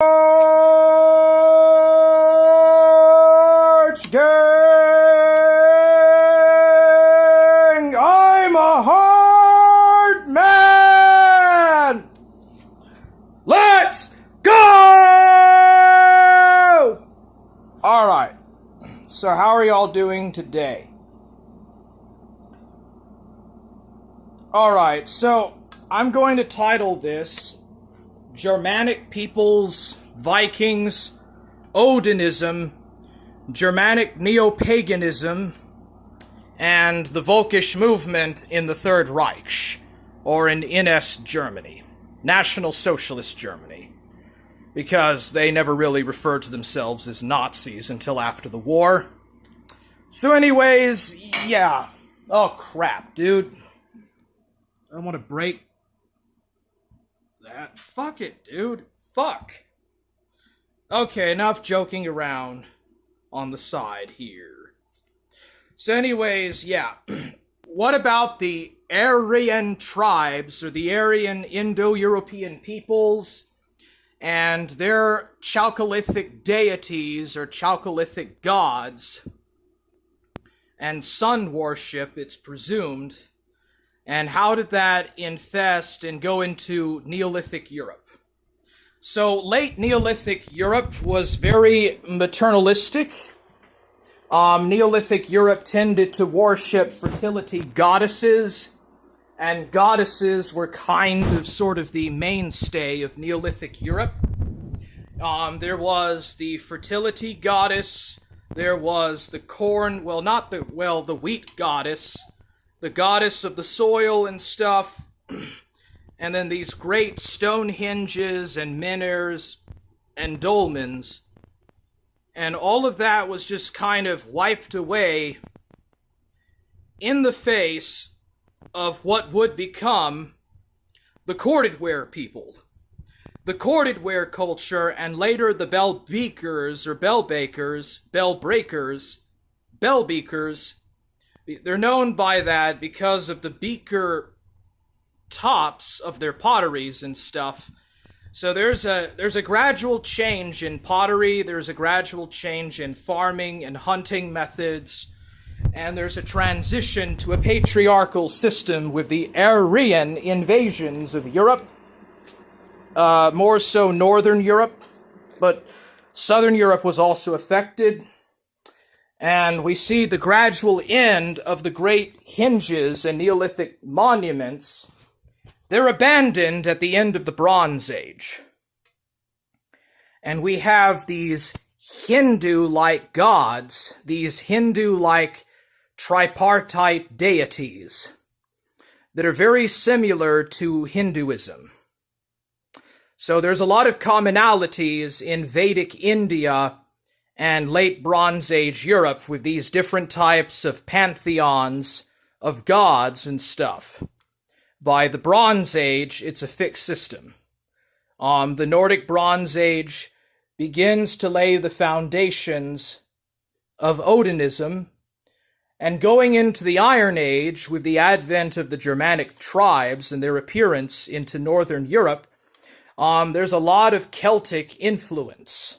March, gang! I'm a hard man! Let's go! Alright, so how are y'all doing today? Alright, so I'm going to title this Germanic Peoples, Vikings, Odinism, Germanic Neo-Paganism, and the Volkish movement in the Third Reich, or in NS Germany, National Socialist Germany, because they never really referred to themselves as Nazis until after the war. So anyways, yeah. Oh crap, dude. I want to break that. Fuck it, dude. Fuck. Okay, enough joking around on the side here. So anyways, yeah. What about the Aryan tribes, or the Aryan Indo-European peoples, and their Chalcolithic deities, or Chalcolithic gods, and sun worship, it's presumed, and how did that infest and go into Neolithic Europe? So, late Neolithic Europe was very maternalistic. Neolithic Europe tended to worship fertility goddesses, and goddesses were kind of sort of the mainstay of Neolithic Europe. There was the fertility goddess, there was the corn, the wheat goddess, the goddess of the soil and stuff, and then these great Stonehenges and menhirs and dolmens, and all of that was just kind of wiped away in the face of what would become the corded-ware people. The corded-ware culture, and later the bell-beakers, or bell-bakers, bell-breakers, bell-beakers. They're known by that because of the beaker tops of their potteries and stuff. So there's a gradual change in pottery, there's a gradual change in farming and hunting methods, and there's a transition to a patriarchal system with the Aryan invasions of Europe. More so Northern Europe, but Southern Europe was also affected. And we see the gradual end of the great hinges and Neolithic monuments. They're abandoned at the end of the Bronze Age. And we have these Hindu-like gods, these Hindu-like tripartite deities that are very similar to Hinduism. So there's a lot of commonalities in Vedic India and late Bronze Age Europe with these different types of pantheons of gods and stuff. By the Bronze Age, it's a fixed system. The Nordic Bronze Age begins to lay the foundations of Odinism, and going into the Iron Age with the advent of the Germanic tribes and their appearance into Northern Europe, there's a lot of Celtic influence.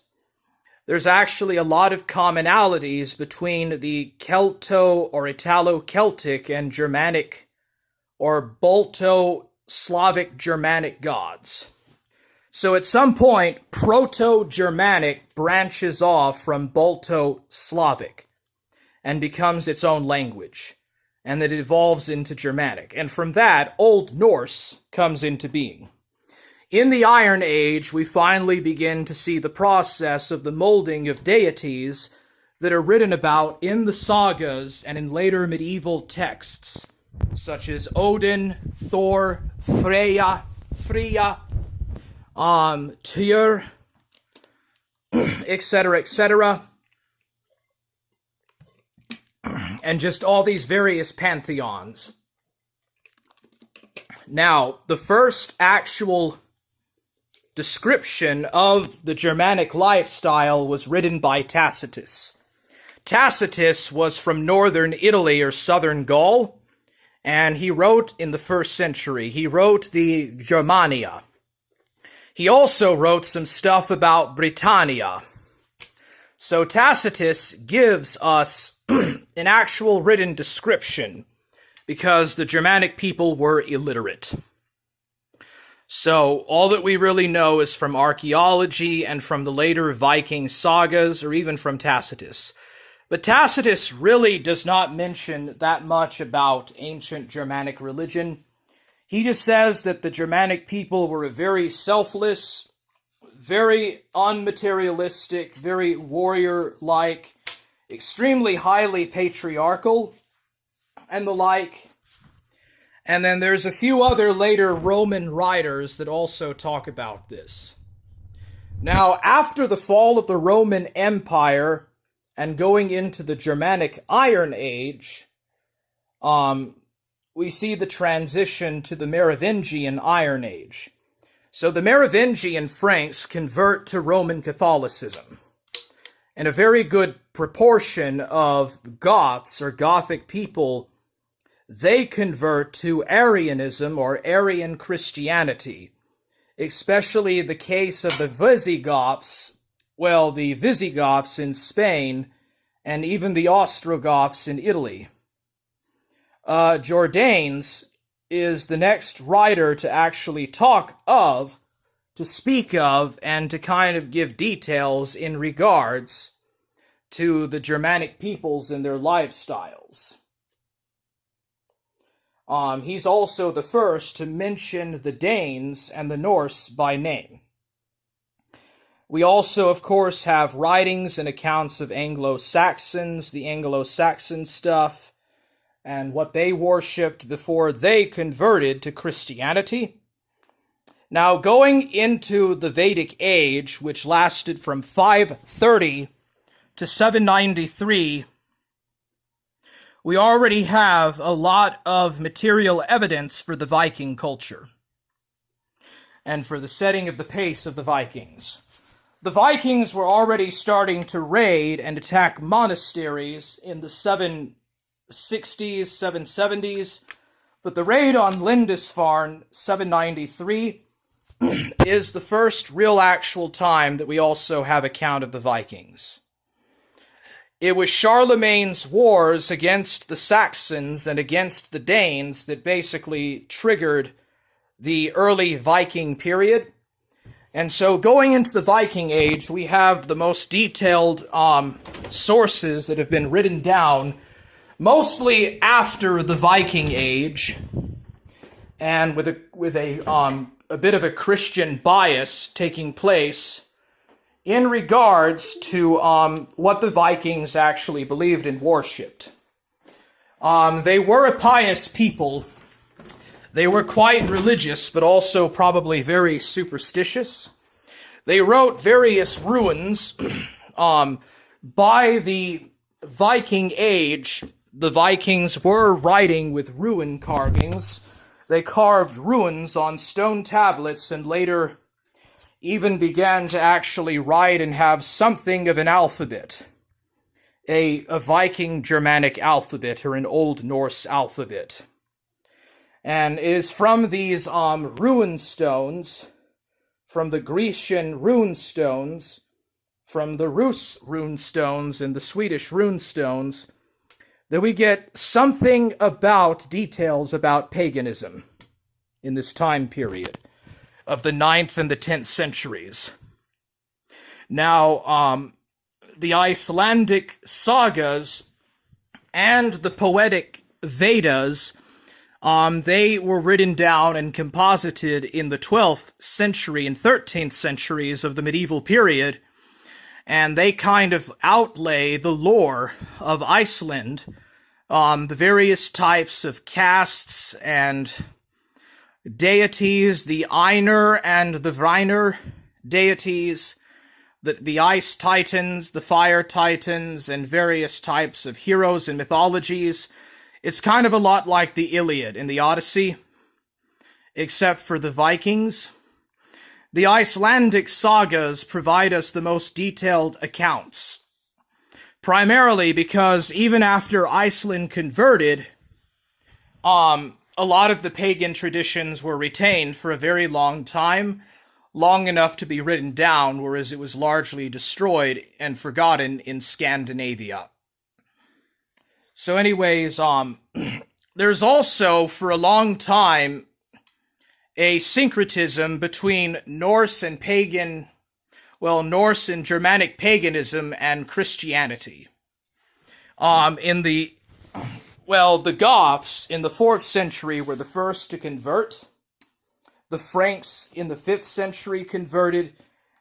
There's actually a lot of commonalities between the Celto or Italo-Celtic and Germanic or Balto-Slavic Germanic gods. So at some point, Proto-Germanic branches off from Balto-Slavic and becomes its own language, and that it evolves into Germanic. And from that, Old Norse comes into being. In the Iron Age, we finally begin to see the process of the molding of deities that are written about in the Sagas and in later medieval texts, such as Odin, Thor, Freya, Tyr, etc., etc., and just all these various pantheons. Now, the first actual description of the Germanic lifestyle was written by Tacitus. Tacitus was from northern Italy or southern Gaul, and he wrote in the 1st century. He wrote the Germania. He also wrote some stuff about Britannia. So Tacitus gives us an actual written description because the Germanic people were illiterate. So all that we really know is from archaeology and from the later Viking sagas, or even from Tacitus. But Tacitus really does not mention that much about ancient Germanic religion. He just says that the Germanic people were a very selfless, very unmaterialistic, very warrior-like, extremely highly patriarchal, and the like. And then there's a few other later Roman writers that also talk about this. Now, after the fall of the Roman Empire and going into the Germanic Iron Age, we see the transition to the Merovingian Iron Age. So the Merovingian Franks convert to Roman Catholicism, and a very good proportion of Goths or Gothic people, they convert to Arianism or Arian Christianity, especially the case of the Visigoths, the Visigoths in Spain, and even the Ostrogoths in Italy. Jordanes is the next writer to actually to speak of, and to kind of give details in regards to the Germanic peoples and their lifestyles. He's also the first to mention the Danes and the Norse by name. We also, of course, have writings and accounts of Anglo-Saxons, the Anglo-Saxon stuff, and what they worshipped before they converted to Christianity. Now, going into the Vedic Age, which lasted from 530 to 793, we already have a lot of material evidence for the Viking culture and for the setting of the pace of the Vikings. The Vikings were already starting to raid and attack monasteries in the 760s, 770s, but the raid on Lindisfarne, 793, is the first real actual time that we also have account of the Vikings. It was Charlemagne's wars against the Saxons and against the Danes that basically triggered the early Viking period. And so going into the Viking Age, we have the most detailed sources that have been written down, mostly after the Viking Age, and with a bit of a Christian bias taking place in regards to what the Vikings actually believed and worshipped. They were a pious people. They were quite religious, but also probably very superstitious. They wrote various runes. By the Viking Age, the Vikings were writing with rune carvings. They carved runes on stone tablets and later even began to actually write and have something of an alphabet, a Viking Germanic alphabet or an Old Norse alphabet. And it is from these rune stones, from the Grecian rune stones, from the Rus rune stones and the Swedish rune stones, that we get something about details about paganism in this time period of the 9th and the 10th centuries. Now, the Icelandic Sagas and the Poetic Vedas, they were written down and composited in the 12th century and 13th centuries of the medieval period, and they kind of outlay the lore of Iceland, the various types of castes and deities, the Einar and the Vriner deities, the ice titans, the fire titans, and various types of heroes and mythologies. It's kind of a lot like the Iliad and the Odyssey, except for the Vikings. The Icelandic sagas provide us the most detailed accounts, primarily because even after Iceland converted, a lot of the pagan traditions were retained for a very long time. long enough to be written down, whereas it was largely destroyed and forgotten in Scandinavia. So anyways, there's also, for a long time, a syncretism between Norse and Germanic paganism and Christianity. The Goths in the 4th century were the first to convert. The Franks in the 5th century converted,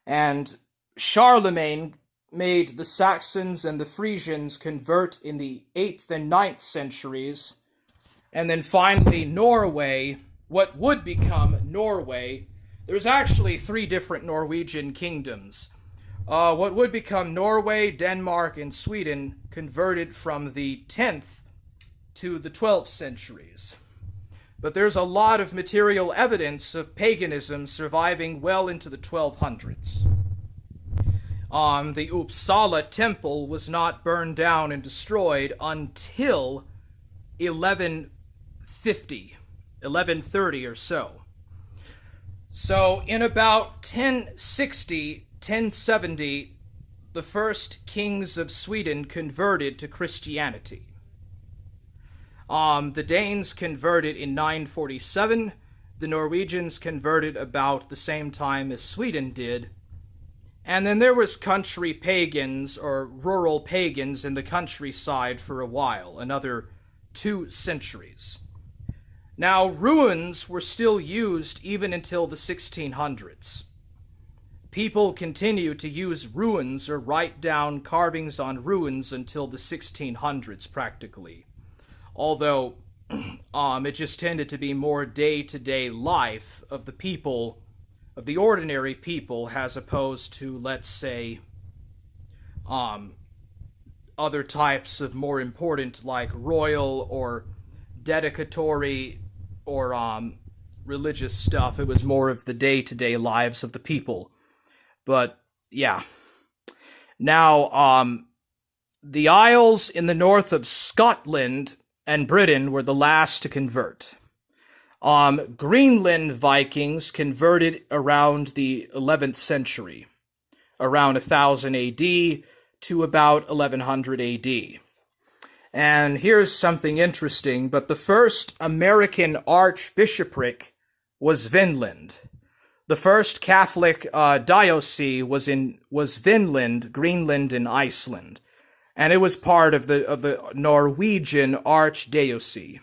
and Charlemagne made the Saxons and the Frisians convert in the 8th and 9th centuries. And then finally Norway, what would become Norway. There's actually 3 different Norwegian kingdoms. What would become Norway, Denmark, and Sweden converted from the 10th to the 12th centuries. But there's a lot of material evidence of paganism surviving well into the 1200s. The Uppsala temple was not burned down and destroyed until 1130 or so. So in about 1070, the first kings of Sweden converted to Christianity. The Danes converted in 947. The Norwegians converted about the same time as Sweden did. And then there was country pagans or rural pagans in the countryside for a while, another 2 centuries. Now, ruins were still used even until the 1600s. People continued to use ruins or write down carvings on ruins until the 1600s, practically. Although, it just tended to be more day-to-day life of the people, of the ordinary people, as opposed to, let's say, other types of more important, like royal or dedicatory or religious stuff. It was more of the day-to-day lives of the people. But, yeah. Now, the Isles in the north of Scotland and Britain were the last to convert. Greenland Vikings converted around the 11th century, around 1000 AD to about 1100 AD. And here's something interesting, but the first American archbishopric was Vinland. The first Catholic diocese was Vinland, Greenland, and Iceland. And it was part of the Norwegian archdiocese.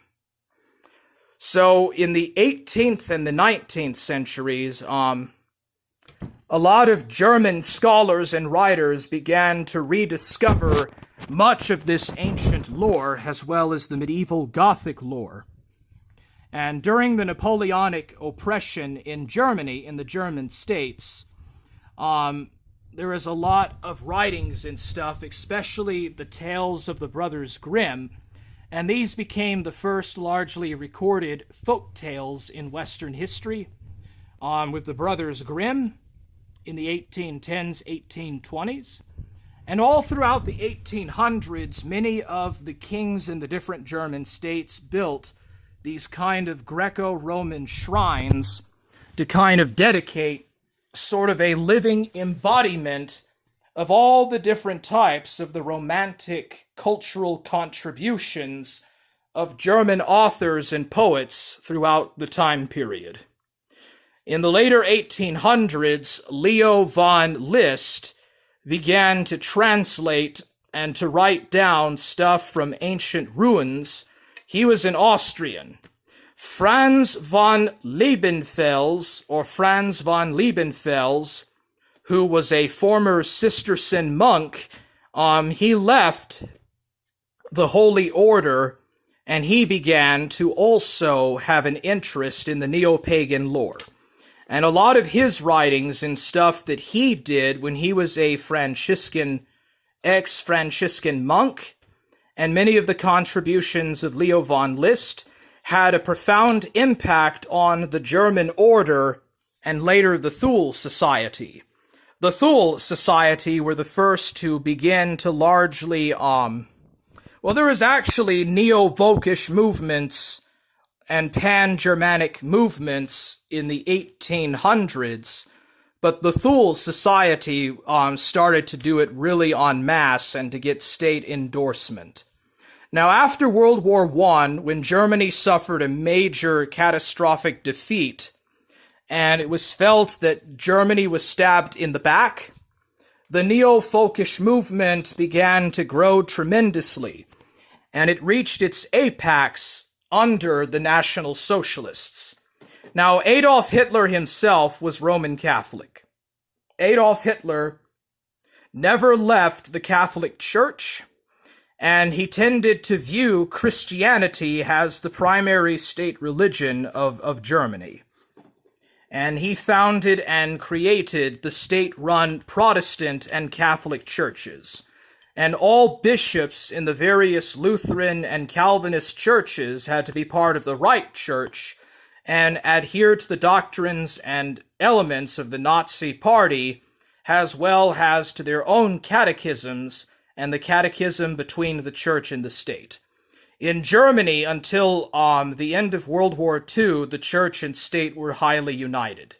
So in the 18th and the 19th centuries, a lot of German scholars and writers began to rediscover much of this ancient lore, as well as the medieval Gothic lore. And during the Napoleonic oppression in Germany, in the German states, there is a lot of writings and stuff, especially the tales of the Brothers Grimm, and these became the first largely recorded folk tales in Western history, with the Brothers Grimm in the 1810s, 1820s. And all throughout the 1800s, many of the kings in the different German states built these kind of Greco-Roman shrines to kind of dedicate sort of a living embodiment of all the different types of the romantic cultural contributions of German authors and poets throughout the time period. In the later 1800s, Leo von List began to translate and to write down stuff from ancient ruins. He was an Austrian. Franz von Liebenfels, who was a former Cistercian monk, he left the Holy Order, and he began to also have an interest in the neo-pagan lore. And a lot of his writings and stuff that he did when he was a ex-Franciscan monk, and many of the contributions of Leo von List had a profound impact on the German order and later the Thule Society. The Thule Society were the first to begin to largely, there was actually neo-Volkish movements and pan-Germanic movements in the 1800s, But the Thule Society started to do it really en masse and to get state endorsement. Now, after World War I, when Germany suffered a major catastrophic defeat, and it was felt that Germany was stabbed in the back, the neo-Volkish movement began to grow tremendously, and it reached its apex under the National Socialists. Now, Adolf Hitler himself was Roman Catholic. Adolf Hitler never left the Catholic Church, and he tended to view Christianity as the primary state religion of Germany. And he founded and created the state-run Protestant and Catholic churches. And all bishops in the various Lutheran and Calvinist churches had to be part of the Reich Church and adhere to the doctrines and elements of the Nazi Party, as well as to their own catechisms and the catechism between the church and the state. In Germany, until the end of World War II, the church and state were highly united.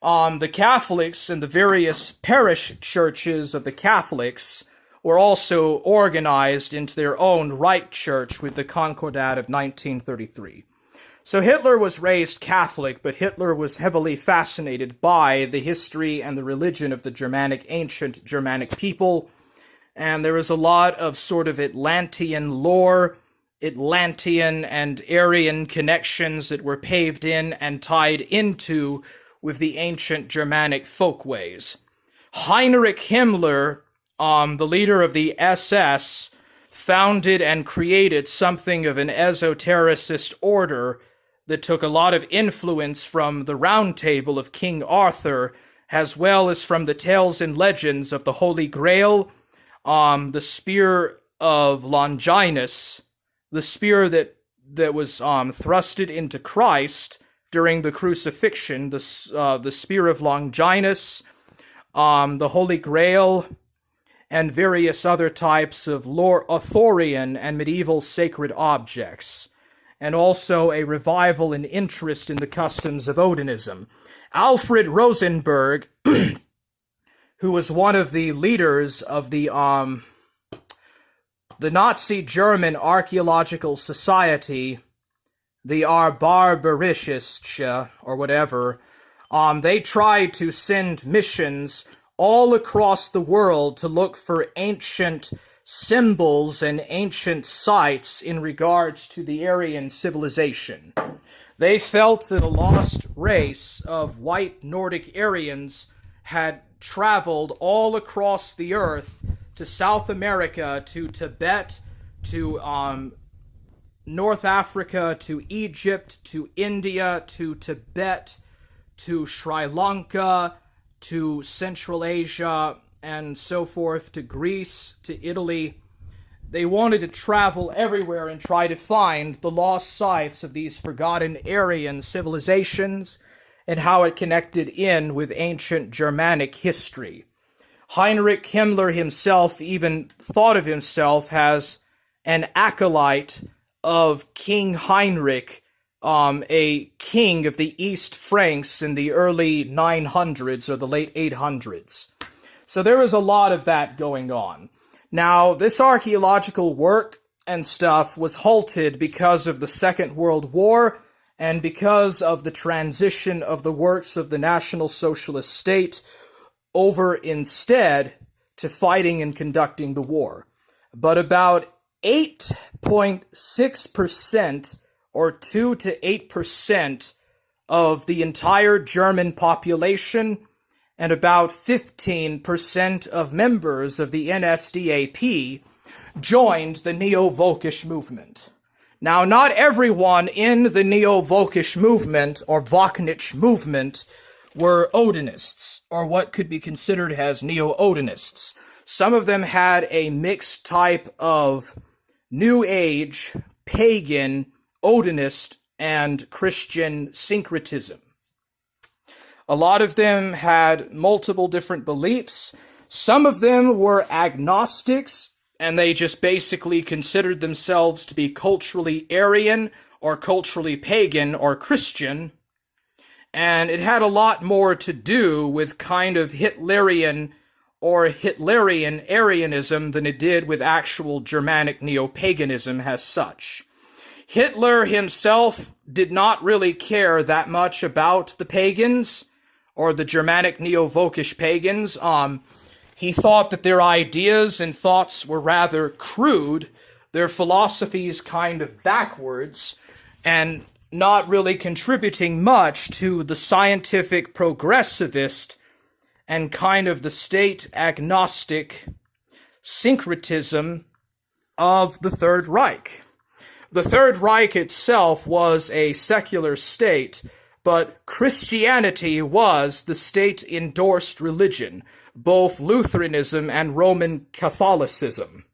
The Catholics and the various parish churches of the Catholics were also organized into their own Reich Church with the Concordat of 1933. So Hitler was raised Catholic, but Hitler was heavily fascinated by the history and the religion of the ancient Germanic people, and there was a lot of sort of Atlantean lore, Atlantean and Aryan connections that were paved in and tied into with the ancient Germanic folkways. Heinrich Himmler, the leader of the SS, founded and created something of an esotericist order that took a lot of influence from the Round Table of King Arthur, as well as from the tales and legends of the Holy Grail, the spear of Longinus, the spear that was thrusted into Christ during the crucifixion, the spear of Longinus, the Holy Grail, and various other types of Arthurian and medieval sacred objects, and also a revival and interest in the customs of Odinism. Alfred Rosenberg, who was one of the leaders of the Nazi German Archaeological Society, the Barbarische, or whatever, they tried to send missions all across the world to look for ancient symbols and ancient sites in regards to the Aryan civilization. They felt that a lost race of white Nordic Aryans had traveled all across the earth to South America, to Tibet, to North Africa, to Egypt, to India, to Tibet, to Sri Lanka, to Central Asia, and so forth, to Greece, to Italy. They wanted to travel everywhere and try to find the lost sites of these forgotten Aryan civilizations and how it connected in with ancient Germanic history. Heinrich Himmler himself even thought of himself as an acolyte of King Heinrich, a king of the East Franks in the early 900s or the late 800s. So there was a lot of that going on. Now, this archaeological work and stuff was halted because of the Second World War and because of the transition of the works of the National Socialist state over instead to fighting and conducting the war. But about 8.6% or 2 to 8% of the entire German population and about 15% of members of the NSDAP joined the Neo-Volkish movement. Now, not everyone in the Neo-Volkish movement or Wagnic movement were Odinists, or what could be considered as Neo-Odinists. Some of them had a mixed type of New Age, pagan, Odinist, and Christian syncretism. A lot of them had multiple different beliefs. Some of them were agnostics, and they just basically considered themselves to be culturally Aryan or culturally pagan or Christian. And it had a lot more to do with kind of Hitlerian or Hitlerian Aryanism than it did with actual Germanic neo-paganism as such. Hitler himself did not really care that much about the pagans, or the Germanic neo-Volkish pagans. He thought that their ideas and thoughts were rather crude, their philosophies kind of backwards, and not really contributing much to the scientific progressivist and kind of the state agnostic syncretism of the Third Reich. The Third Reich itself was a secular state, but Christianity was the state-endorsed religion, both Lutheranism and Roman Catholicism.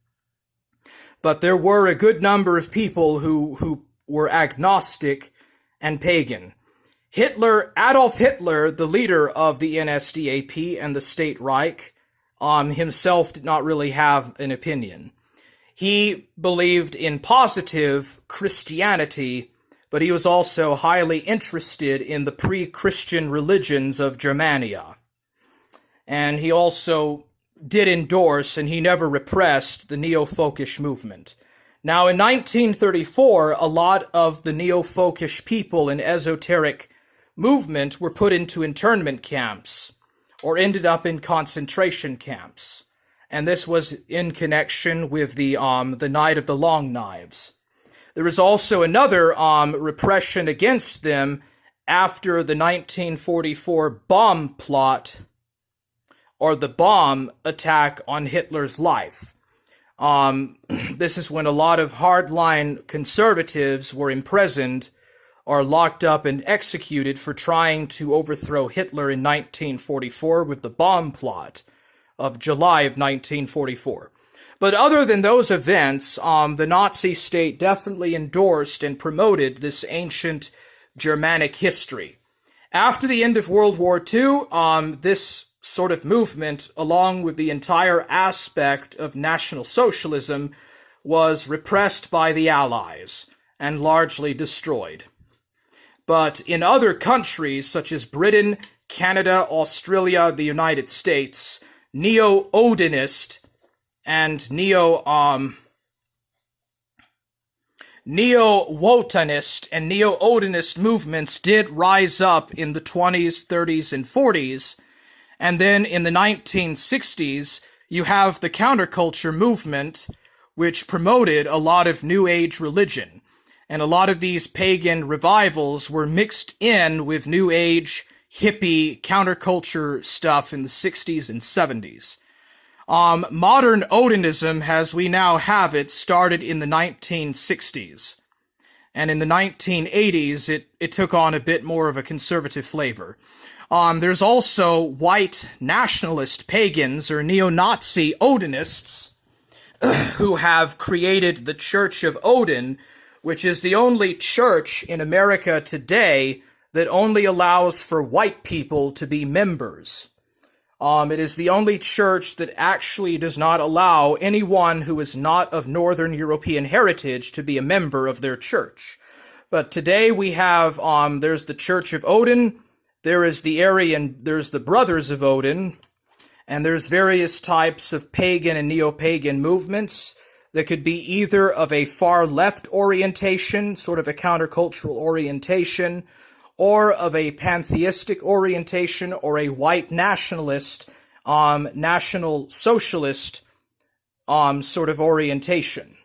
But there were a good number of people who were agnostic and pagan. Adolf Hitler, the leader of the NSDAP and the State Reich, himself did not really have an opinion. He believed in positive Christianity, but he was also highly interested in the pre-Christian religions of Germania. And he also did endorse, and he never repressed, the neo-folkish movement. Now, in 1934, a lot of the neo-folkish people in esoteric movement were put into internment camps, or ended up in concentration camps. And this was in connection with the Night of the Long Knives. There was also another repression against them after the 1944 bomb plot, or the bomb attack on Hitler's life. This is when a lot of hardline conservatives were imprisoned or locked up and executed for trying to overthrow Hitler in 1944 with the bomb plot of July of 1944. But other than those events, the Nazi state definitely endorsed and promoted this ancient Germanic history. After the end of World War II, this sort of movement, along with the entire aspect of National Socialism, was repressed by the Allies and largely destroyed. But in other countries, such as Britain, Canada, Australia, the United States, neo-Odinist and neo-Wotanist and neo-Odinist movements did rise up in the 20s, 30s, and 40s, and then in the 1960s, you have the counterculture movement, which promoted a lot of New Age religion. And a lot of these pagan revivals were mixed in with New Age, hippie, counterculture stuff in the 60s and 70s. Modern Odinism, as we now have it, started in the 1960s. And in the 1980s, it took on a bit more of a conservative flavor. There's also white nationalist pagans or neo-Nazi Odinists who have created the Church of Odin, which is the only church in America today that only allows for white people to be members. It is the only church that actually does not allow anyone who is not of Northern European heritage to be a member of their church. But today we have, there's the Church of Odin, there's the Brothers of Odin, and there's various types of pagan and neo-pagan movements that could be either of a far left orientation, sort of a countercultural orientation, or of a pantheistic orientation, or a white nationalist, national socialist sort of orientation.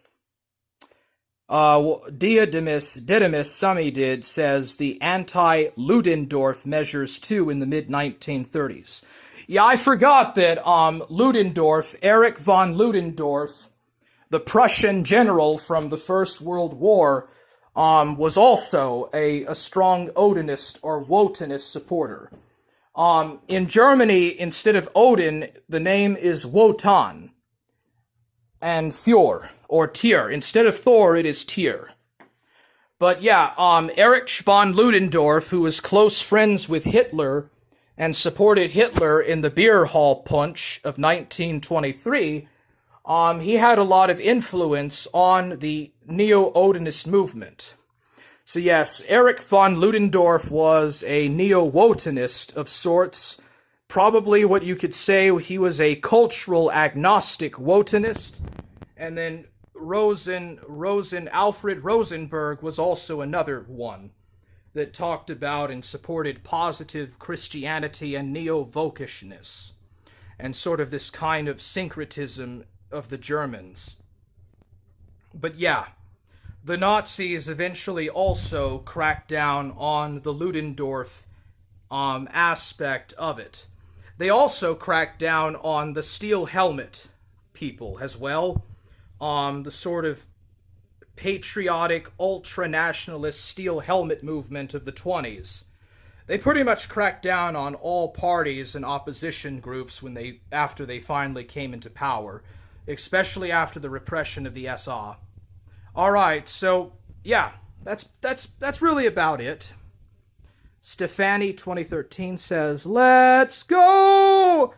Didymus Samidid says the anti-Ludendorff measures too in the mid-1930s. Yeah, I forgot that Ludendorff, Erich von Ludendorff, the Prussian general from the First World War, was also a strong Odinist or Wotanist supporter. In Germany, instead of Odin, the name is Wotan and Thor, or Tyr. Instead of Thor, it is Tyr. But yeah, Erich von Ludendorff, who was close friends with Hitler and supported Hitler in the beer hall putsch of 1923, he had a lot of influence on the neo-Odinist movement. So yes, Erich von Ludendorff was a neo-Wotanist of sorts. Probably what you could say, he was a cultural agnostic Wotanist. And then Alfred Rosenberg was also another one that talked about and supported positive Christianity and neo-Volkishness, and sort of this kind of syncretism of the Germans. But yeah, the Nazis eventually also cracked down on the Ludendorff aspect of it. They also cracked down on the steel helmet people as well. The sort of patriotic, ultra-nationalist steel helmet movement of the 20s. They pretty much cracked down on all parties and opposition groups after they finally came into power, especially after the repression of the SA. Alright, so, yeah, that's really about it. Stefani 2013 says, "Let's go!"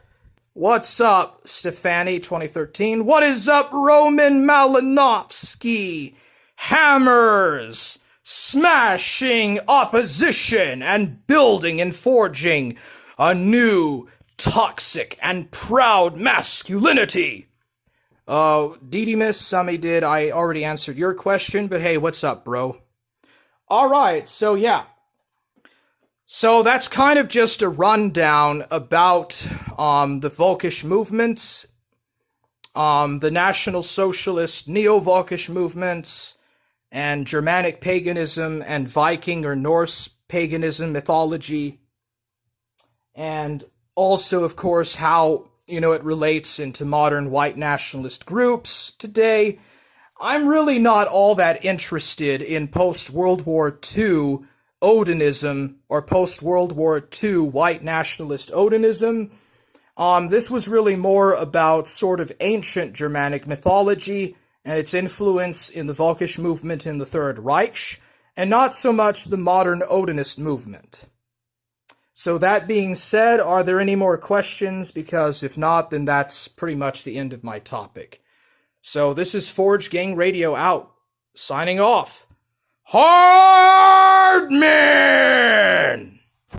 What's up, Stefani 2013? What is up, Roman Malinowski? Hammers! Smashing opposition and building and forging a new, toxic, and proud masculinity. Didymus, Sami did. I already answered your question, but hey, what's up, bro? Alright, so yeah. So that's kind of just a rundown about the Volkish movements, the National Socialist Neo-Volkish movements, and Germanic paganism and Viking or Norse paganism mythology, and also, of course, how it relates into modern white nationalist groups today. I'm really not all that interested in post-World War II Odinism or post-World War II white nationalist Odinism. This was really more about sort of ancient Germanic mythology and its influence in the Volkish movement in the Third Reich, and not so much the modern Odinist movement. So that being said, are there any more questions? Because if not, then that's pretty much the end of my topic. So this is Forge Gang Radio out, signing off. Hardman!